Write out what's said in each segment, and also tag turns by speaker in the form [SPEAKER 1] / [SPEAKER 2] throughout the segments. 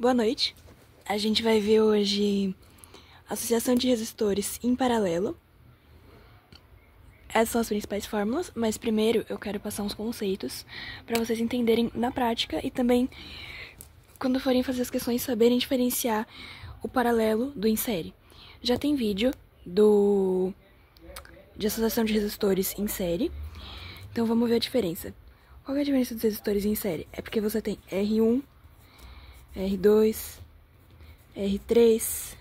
[SPEAKER 1] Boa noite. A gente vai ver hoje associação de resistores em paralelo. Essas são as principais fórmulas, mas primeiro eu quero passar uns conceitos para vocês entenderem na prática e também, quando forem fazer as questões, saberem diferenciar o paralelo do em série. Já tem vídeo de associação de resistores em série, então vamos ver a diferença. Qual é a diferença dos resistores em série? É porque você tem R1, R2, R3,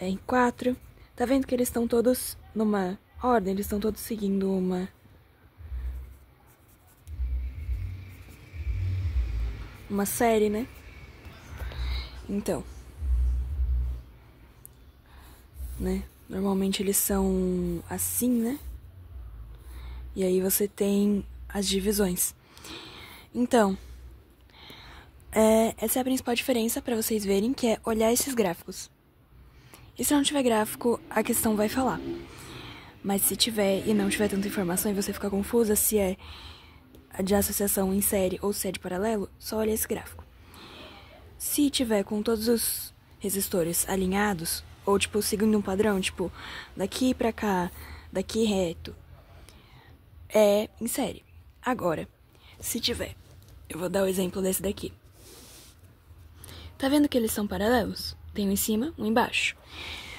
[SPEAKER 1] R4. Tá vendo que eles estão todos numa ordem? Eles estão todos seguindo uma série, né? Então, né? Normalmente eles são assim, né? E aí você tem as divisões. Então, essa é a principal diferença para vocês verem, que é olhar esses gráficos. E se não tiver gráfico, a questão vai falar. Mas se tiver e não tiver tanta informação e você ficar confusa se é de associação em série ou se é de paralelo, só olha esse gráfico. Se tiver com todos os resistores alinhados, ou tipo, seguindo um padrão, tipo, daqui pra cá, daqui reto, é em série. Agora, se tiver, eu vou dar o exemplo desse daqui. Tá vendo que eles são paralelos? Tem um em cima, um embaixo.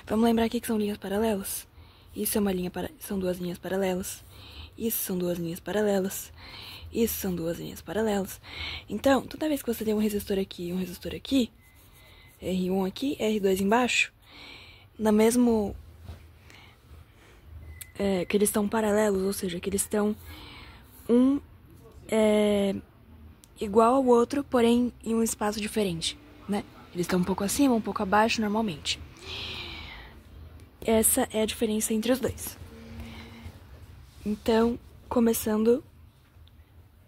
[SPEAKER 1] Vamos lembrar aqui que são linhas paralelas. Isso é uma linha são duas linhas paralelas. Isso são duas linhas paralelas. Isso são duas linhas paralelas. Então, toda vez que você tem um resistor aqui e um resistor aqui, R1 aqui, R2 embaixo, na mesmo que eles estão paralelos, ou seja, que eles estão igual ao outro, porém em um espaço diferente, né? Eles estão um pouco acima, um pouco abaixo normalmente. Essa é a diferença entre os dois. Então, começando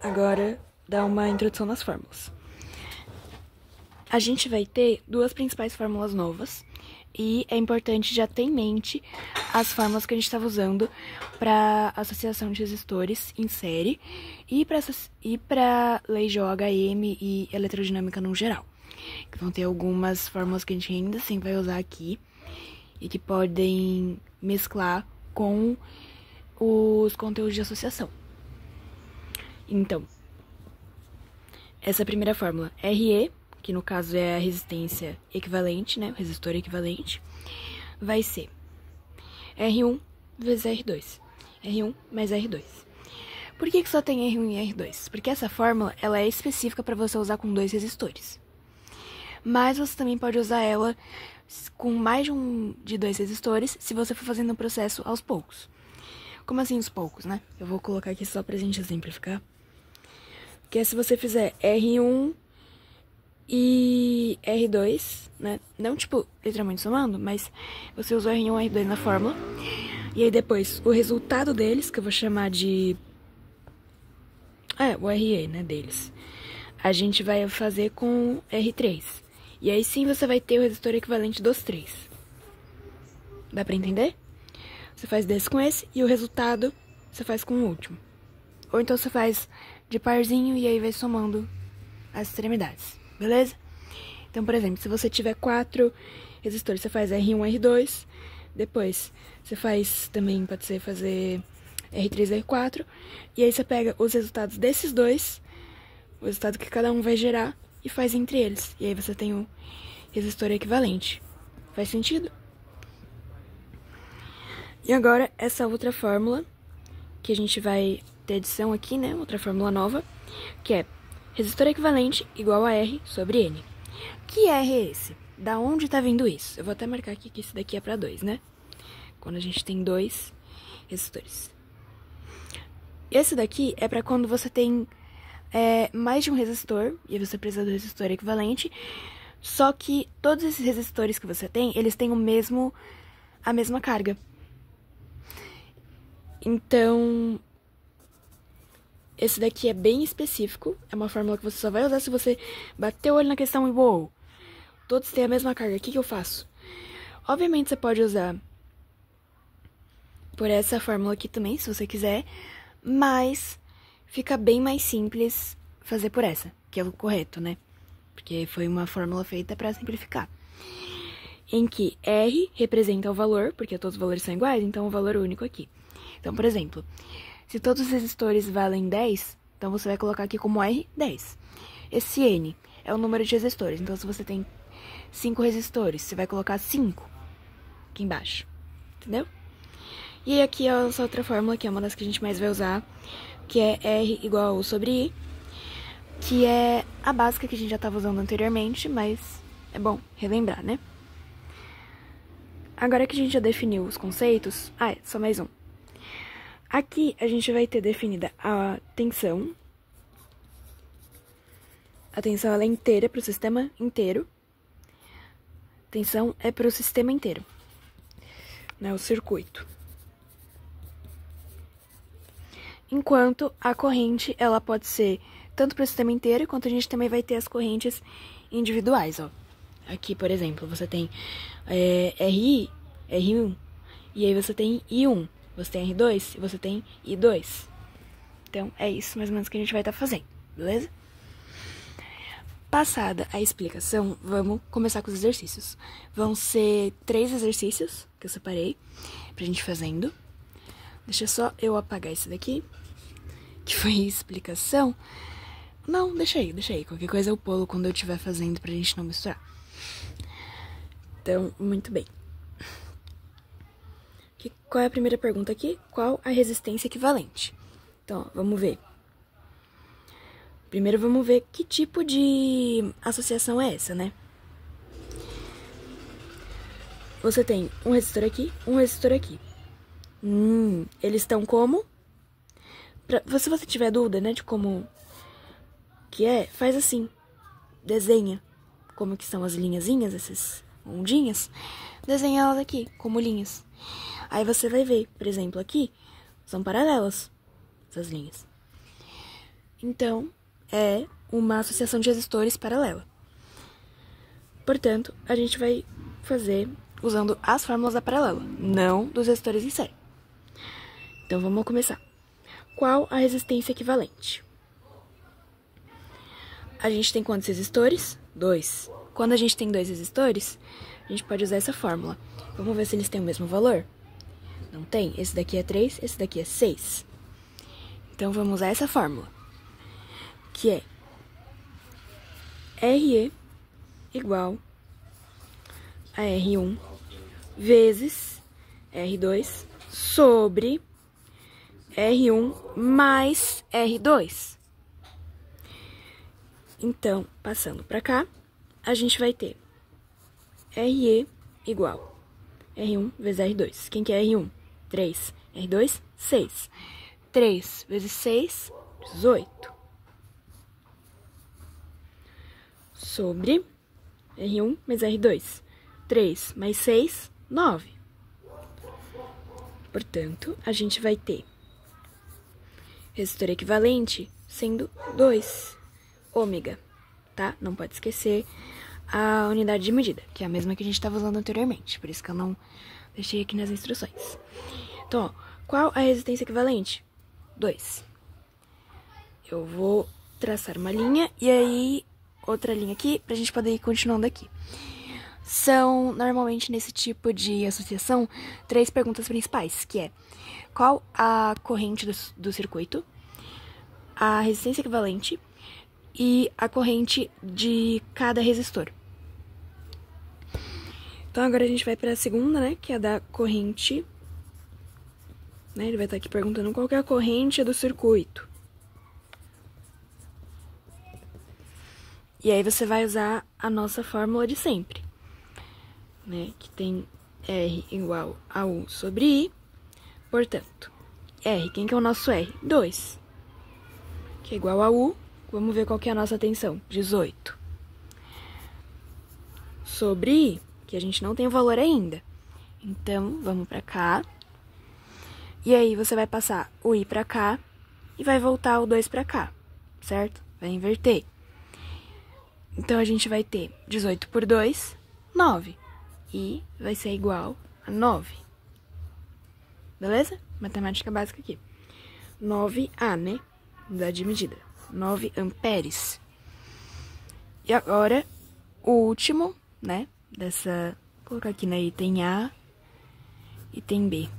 [SPEAKER 1] agora, dar uma introdução nas fórmulas. A gente vai ter duas principais fórmulas novas e é importante já ter em mente as fórmulas que a gente estava usando para associação de resistores em série e para lei de OHM e eletrodinâmica no geral. Que vão ter algumas fórmulas que a gente ainda assim vai usar aqui e que podem mesclar com os conteúdos de associação. Então, essa primeira fórmula, RE, que no caso é a resistência equivalente, né, o resistor equivalente, vai ser R1 vezes R2. R1 mais R2. Por que só tem R1 e R2? Porque essa fórmula ela é específica para você usar com dois resistores. Mas você também pode usar ela com mais de dois resistores se você for fazendo o processo aos poucos. Como assim aos poucos, né? Eu vou colocar aqui só pra gente exemplificar. Que é se você fizer R1 e R2, né? Não, tipo, literalmente somando, mas você usa o R1 e R2 na fórmula. E aí depois, o resultado deles, que eu vou chamar de... o RE, né, deles. A gente vai fazer com R3. E aí sim você vai ter o resistor equivalente dos três. Dá pra entender? Você faz desse com esse e o resultado você faz com o último. Ou então você faz de parzinho e aí vai somando as extremidades, beleza? Então, por exemplo, se você tiver 4 resistores, você faz R1, R2. Depois você faz também, pode ser fazer R3, R4. E aí você pega os resultados desses dois, o resultado que cada um vai gerar, e faz entre eles. E aí você tem o resistor equivalente. Faz sentido? E agora, essa outra fórmula, que a gente vai ter adição aqui, né? Outra fórmula nova, que é resistor equivalente igual a R sobre N. Que R é esse? Da onde tá vindo isso? Eu vou até marcar aqui que esse daqui é para 2, né? Quando a gente tem 2 resistores. Esse daqui é para quando você tem mais de um resistor, e você precisa do resistor equivalente, só que todos esses resistores que você tem, eles têm a mesma carga. Então, esse daqui é bem específico, é uma fórmula que você só vai usar se você bater o olho na questão e uou, todos têm a mesma carga, o que eu faço? Obviamente você pode usar por essa fórmula aqui também, se você quiser, mas fica bem mais simples fazer por essa, que é o correto, né? porque foi uma fórmula feita para simplificar. Em que R representa o valor, porque todos os valores são iguais, então o valor único aqui. Então, por exemplo, se todos os resistores valem 10, então você vai colocar aqui como R 10. Esse N é o número de resistores, então se você tem 5 resistores, você vai colocar 5 aqui embaixo, entendeu? E aqui é essa outra fórmula, que é uma das que a gente mais vai usar, que é R igual a U sobre I, que é a básica que a gente já estava usando anteriormente, mas é bom relembrar, né? Agora que a gente já definiu os conceitos... só mais um. Aqui a gente vai ter definida a tensão. A tensão ela é inteira para o sistema inteiro. Tensão é para o sistema inteiro, né? O circuito. Enquanto a corrente, ela pode ser tanto para o sistema inteiro, quanto a gente também vai ter as correntes individuais, ó. Aqui, por exemplo, você tem RI, R1, e aí você tem I1, você tem R2 e você tem I2. Então, é isso mais ou menos que a gente vai estar fazendo, beleza? Passada a explicação, vamos começar com os exercícios. Vão ser 3 exercícios que eu separei pra gente fazendo. Deixa só eu apagar esse daqui, que foi a explicação. Não, deixa aí. Qualquer coisa eu pulo quando eu estiver fazendo pra gente não misturar. Então, muito bem. Qual é a primeira pergunta aqui? Qual a resistência equivalente? Então, ó, vamos ver. Primeiro, vamos ver que tipo de associação é essa, né? Você tem um resistor aqui, um resistor aqui. Eles estão como? Se você tiver dúvida, né, de como que é, faz assim. Desenha como que são as linhazinhas, essas ondinhas. Desenha elas aqui, como linhas. Aí você vai ver, por exemplo, aqui, são paralelas essas linhas. Então, é uma associação de resistores paralela. Portanto, a gente vai fazer usando as fórmulas da paralela, não dos resistores em série. Então, vamos começar. Qual a resistência equivalente? A gente tem quantos resistores? 2. Quando a gente tem 2 resistores, a gente pode usar essa fórmula. Vamos ver se eles têm o mesmo valor? Não tem. Esse daqui é 3, esse daqui é 6. Então, vamos usar essa fórmula, que é RE igual a R1 vezes R2 sobre R1 mais R2. Então, passando para cá, a gente vai ter RE igual R1 vezes R2. Quem que é R1? 3. R2, 6. 3 vezes 6, 18. Sobre R1 mais R2. 3 mais 6, 9. Portanto, a gente vai ter resistor equivalente sendo 2 ômega, tá? Não pode esquecer a unidade de medida, que é a mesma que a gente estava usando anteriormente, por isso que eu não deixei aqui nas instruções. Então, ó, qual a resistência equivalente? 2. Eu vou traçar uma linha e aí outra linha aqui pra gente poder ir continuando aqui. São, normalmente, nesse tipo de associação, 3 perguntas principais, que é qual a corrente do circuito, a resistência equivalente e a corrente de cada resistor. Então, agora a gente vai para a segunda, né, que é a da corrente, né, ele vai estar aqui perguntando qual que é a corrente do circuito. E aí você vai usar a nossa fórmula de sempre, né, que tem R igual a U sobre I, portanto, R, quem que é o nosso R? 2, que é igual a U, vamos ver qual que é a nossa tensão, 18, sobre I, que a gente não tem o valor ainda, então, vamos pra cá, e aí você vai passar o I pra cá, e vai voltar o 2 pra cá, certo? Vai inverter. Então, a gente vai ter 18 por 2, 9. E vai ser igual a 9. Beleza? Matemática básica aqui. 9A, né? Unidade de medida. 9 amperes. E agora, o último, né, dessa... Vou colocar aqui na item A, item B.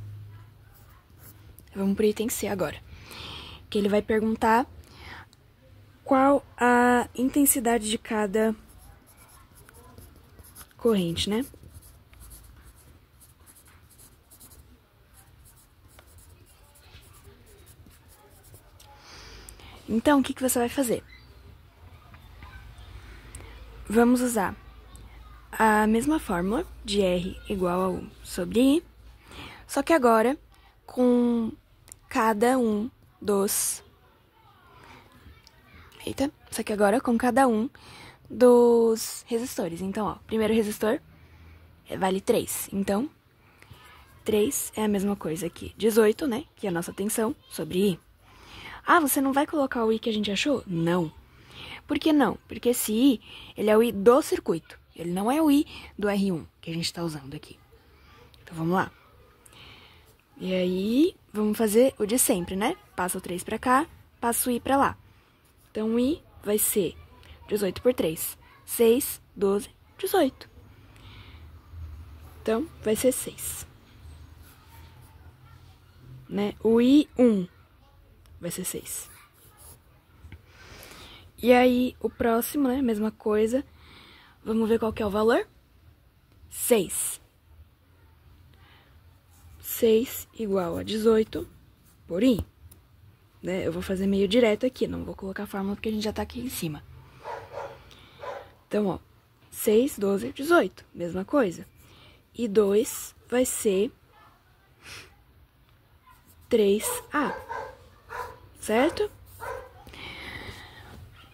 [SPEAKER 1] Vamos pro item C agora. Que ele vai perguntar qual a intensidade de cada corrente, né? Então, o que você vai fazer? Vamos usar a mesma fórmula de R igual a U sobre I, só que agora com cada um dos... Eita, só que agora com cada um dos resistores. Então, ó, primeiro resistor vale 3. Então, 3 é a mesma coisa que 18, né? Que é a nossa tensão sobre I. Ah, você não vai colocar o I que a gente achou? Não. Por que não? Porque esse I, ele é o I do circuito. Ele não é o I do R1 que a gente tá usando aqui. Então, vamos lá. E aí, vamos fazer o de sempre, né? Passa o 3 pra cá, passa o I pra lá. Então, o I vai ser 18 por 3. 6, 12, 18. Então, vai ser 6. Né? O I1 vai ser 6. E aí, o próximo, né? Mesma coisa. Vamos ver qual que é o valor? 6. 6 igual a 18 por I. Né? Eu vou fazer meio direto aqui, não vou colocar a fórmula porque a gente já tá aqui em cima. Então, ó, 6, 12, 18, mesma coisa. E 2 vai ser 3A, certo?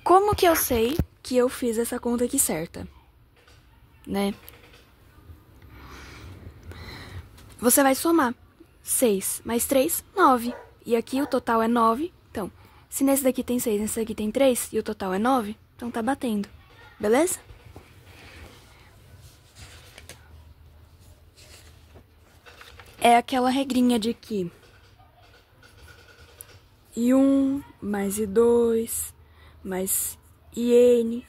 [SPEAKER 1] Como que eu sei que eu fiz essa conta aqui certa? Né? Você vai somar 6 mais 3, 9. E aqui o total é 9. Então, se nesse daqui tem 6, nesse daqui tem 3 e o total é 9, então tá batendo. Beleza? É aquela regrinha de que I1 mais I2 mais IN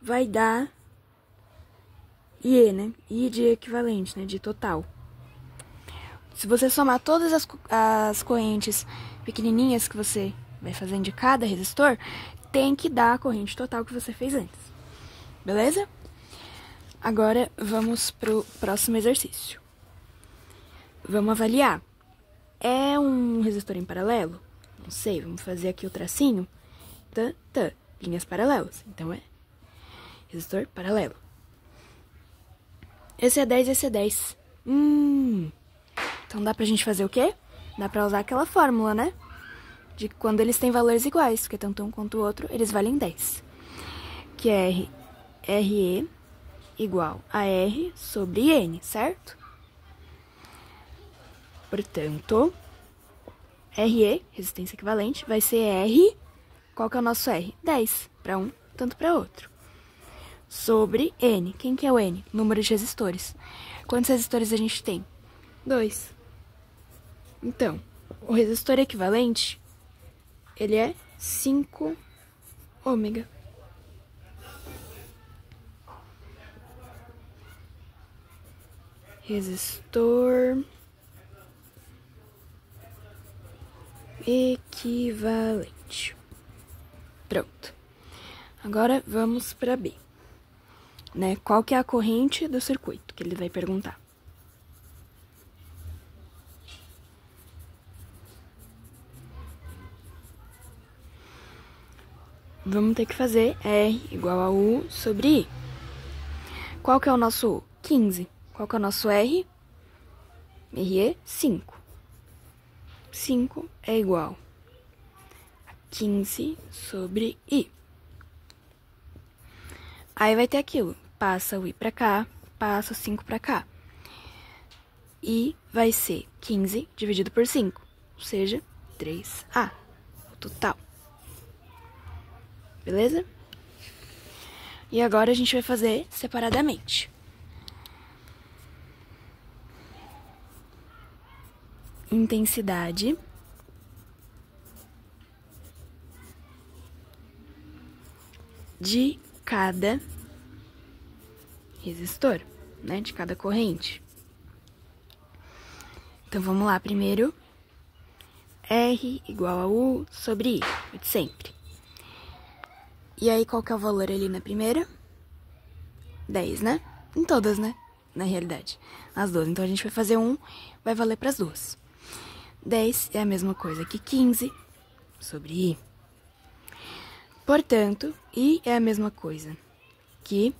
[SPEAKER 1] vai dar IE, né? I de equivalente, né? De total. Se você somar todas as correntes pequenininhas que você vai fazendo de cada resistor, tem que dar a corrente total que você fez antes. Beleza? Agora, vamos pro próximo exercício. Vamos avaliar. É um resistor em paralelo? Não sei, vamos fazer aqui o tracinho. Linhas paralelas. Então, é resistor paralelo. Esse é 10, esse é 10. Então, dá pra gente fazer o quê? Dá pra usar aquela fórmula, né? De quando eles têm valores iguais, porque tanto um quanto o outro, eles valem 10. Que é RE igual a R sobre N, certo? Portanto, RE, resistência equivalente, vai ser R. Qual que é o nosso R? 10 para um, tanto para outro. Sobre N. Quem que é o N? Número de resistores. Quantos resistores a gente tem? 2. Então, o resistor equivalente, ele é 5 ômega. Resistor equivalente. Pronto. Agora vamos para B. Né? Qual que é a corrente do circuito que ele vai perguntar? Vamos ter que fazer R igual a U sobre I. Qual que é o nosso U? 15. Qual que é o nosso R? RE, 5. 5 é igual a 15 sobre I. Aí vai ter aquilo. Passa o I pra cá, passa o 5 pra cá. I vai ser 15 dividido por 5, ou seja, 3A, o total. Beleza? E agora a gente vai fazer separadamente. Intensidade de cada resistor, né? De cada corrente. Então, vamos lá. Primeiro, R igual a U sobre I, de sempre. E aí, qual que é o valor ali na primeira? 10, né? Em todas, né? Na realidade, as duas. Então, a gente vai fazer vai valer para as duas. 10 é a mesma coisa que 15 sobre I. Portanto, I é a mesma coisa que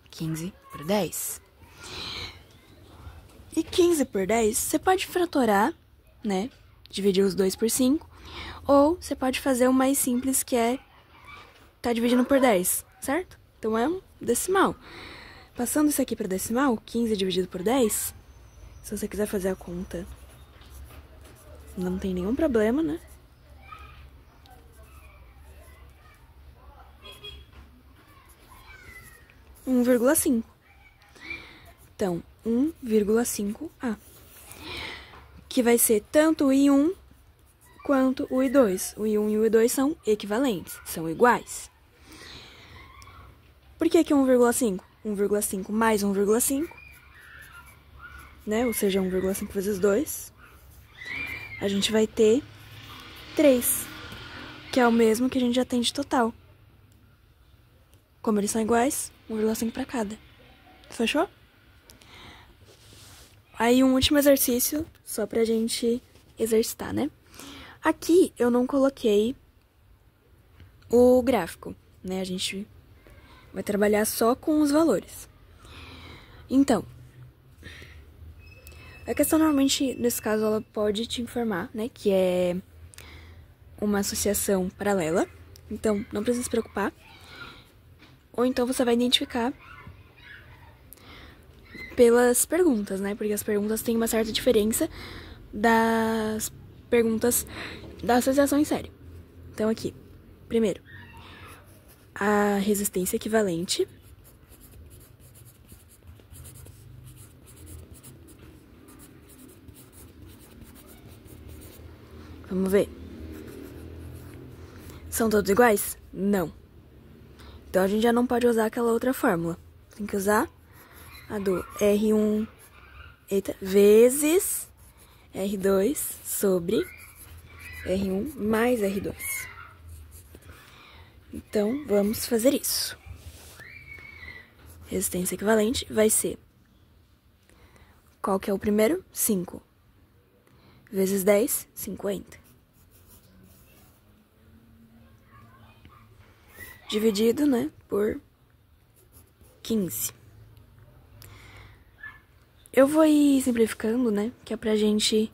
[SPEAKER 1] 15 por 10. E 15 por 10, você pode fratorar, né? Dividir os dois por 5. Ou você pode fazer o mais simples, que é tá dividindo por 10, certo? Então, é um decimal. Passando isso aqui para decimal, 15 dividido por 10, se você quiser fazer a conta, não tem nenhum problema, né? Um 1,5. Então, 1,5A. Que vai ser tanto o I1 quanto o I2. O I1 e o I2 são equivalentes, são iguais. Por que 1,5? 1,5 mais 1,5, né? Ou seja, 1,5 vezes 2. A gente vai ter 3, que é o mesmo que a gente já tem de total. Como eles são iguais, 1,5 para cada. Fechou? Aí, um último exercício, só pra gente exercitar, né? Aqui, eu não coloquei o gráfico, né? A gente vai trabalhar só com os valores. Então, a questão, normalmente, nesse caso, ela pode te informar, né? Que é uma associação paralela. Então, não precisa se preocupar. Ou então, você vai identificar pelas perguntas, né? Porque as perguntas têm uma certa diferença das perguntas da associação em série. Então, aqui, primeiro, a resistência equivalente. Vamos ver. São todos iguais? Não. Então, a gente já não pode usar aquela outra fórmula. Tem que usar a do R1 vezes R2 sobre R1 mais R2. Então, vamos fazer isso. Resistência equivalente vai ser... Qual que é o primeiro? 5. Vezes 10, 50. Dividido, né, por 15. Eu vou ir simplificando, né, que é pra gente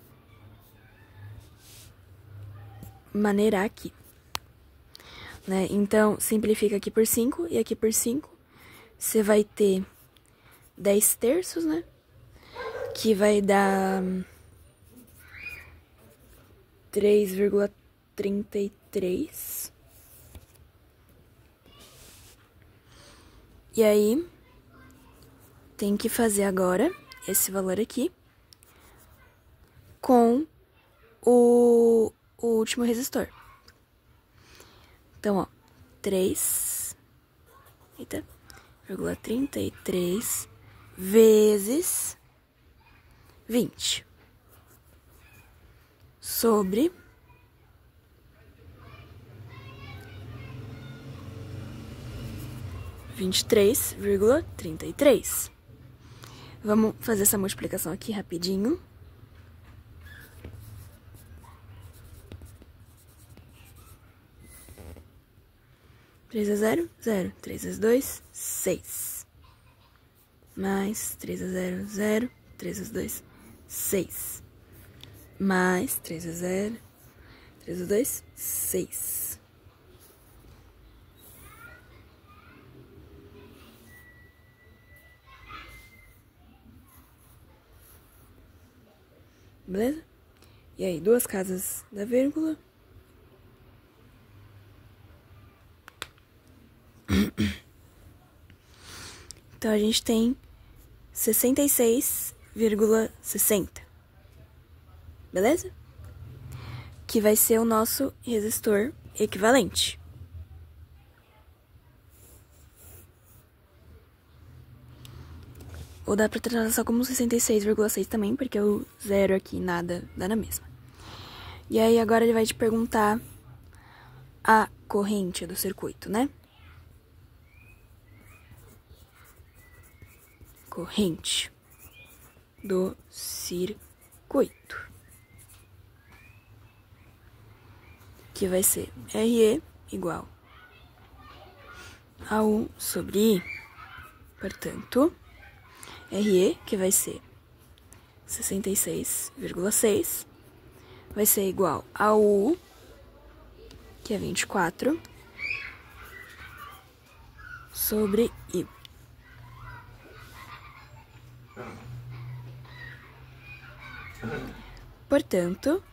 [SPEAKER 1] maneirar aqui, né? Então, simplifica aqui por 5 e aqui por 5. Você vai ter 10 terços, né? Que vai dar 3,33. E aí, tem que fazer agora esse valor aqui com o último resistor. Então, ó, 3,33 vezes 20 sobre 23,33. Vamos fazer essa multiplicação aqui rapidinho. Três a 0, 0. 3 vezes 2, 6. Mais 3 a 0, 0. 3 vezes 2, 6. Mais 3 a 0. 3 vezes 2, 6. Beleza? E aí, duas casas da vírgula. Então, a gente tem 66,60. Beleza? Que vai ser o nosso resistor equivalente. Ou dá pra tratar só como 66,6 também, porque o zero aqui nada dá na mesma. E aí agora ele vai te perguntar a corrente do circuito, né? Corrente do circuito. Que vai ser RE igual a 1 sobre I. Portanto, RE, que vai ser 66,6, vai ser igual a U, que é 24, sobre I. Portanto,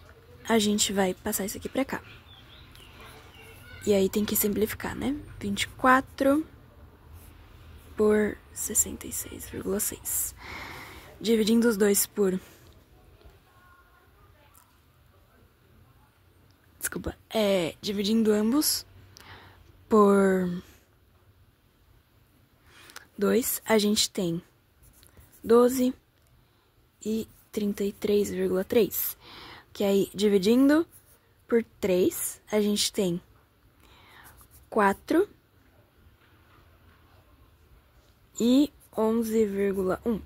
[SPEAKER 1] a gente vai passar isso aqui pra cá. E aí tem que simplificar, né? 24 por 66,6. Dividindo os dois por... Desculpa. Dividindo ambos por 2, a gente tem 12 e 33,3. Que aí, dividindo por 3, a gente tem 4 e 11,1.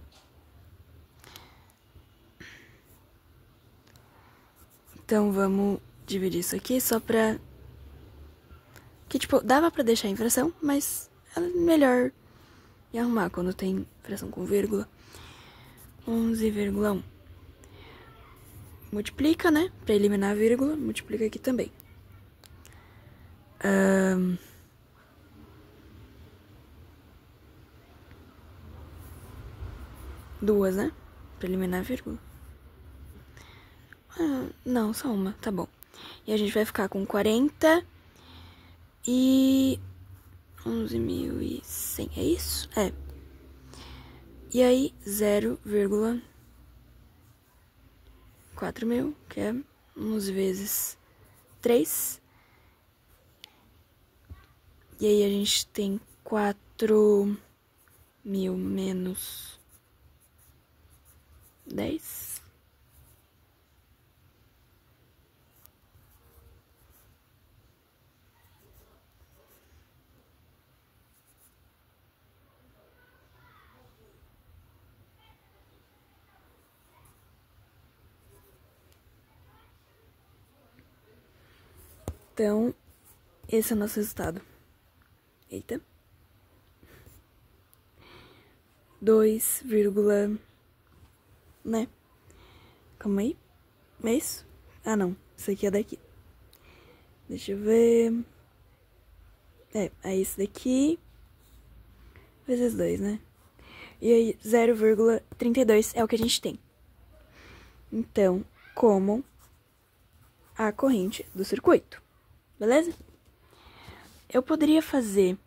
[SPEAKER 1] Então, vamos dividir isso aqui só pra... Que, tipo, dava pra deixar em fração, mas é melhor e arrumar quando tem fração com vírgula. 11,1. Multiplica, né? Pra eliminar a vírgula, multiplica aqui também. Duas, né? Pra eliminar a vírgula. Não, só uma, tá bom. E a gente vai ficar com 40 e 11.100, é isso? É. E aí, 0,4.000, que é 11 vezes 3. E aí a gente tem 4.000 menos 10. Então, esse é o nosso resultado. Eita. 2, né? Calma aí. É isso? Ah, não. Isso aqui é daqui. Deixa eu ver. É isso daqui. Vezes 2, né? E aí, 0,32 é o que a gente tem. Então, como a corrente do circuito. Beleza? Eu poderia fazer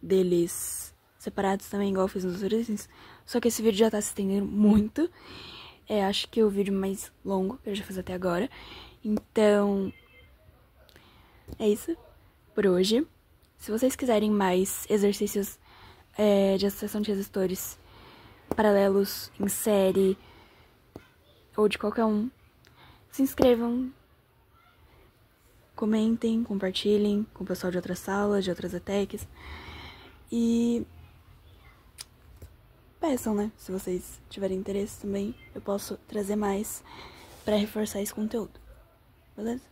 [SPEAKER 1] deles separados também, igual eu fiz nos origens. Só que esse vídeo já tá se estendendo muito. Acho que é o vídeo mais longo que eu já fiz até agora. Então, é isso por hoje. Se vocês quiserem mais exercícios de associação de resistores paralelos em série ou de qualquer um, se inscrevam, comentem, compartilhem com o pessoal de outras salas, de outras ETECs e peçam, né? Se vocês tiverem interesse também, eu posso trazer mais pra reforçar esse conteúdo, beleza?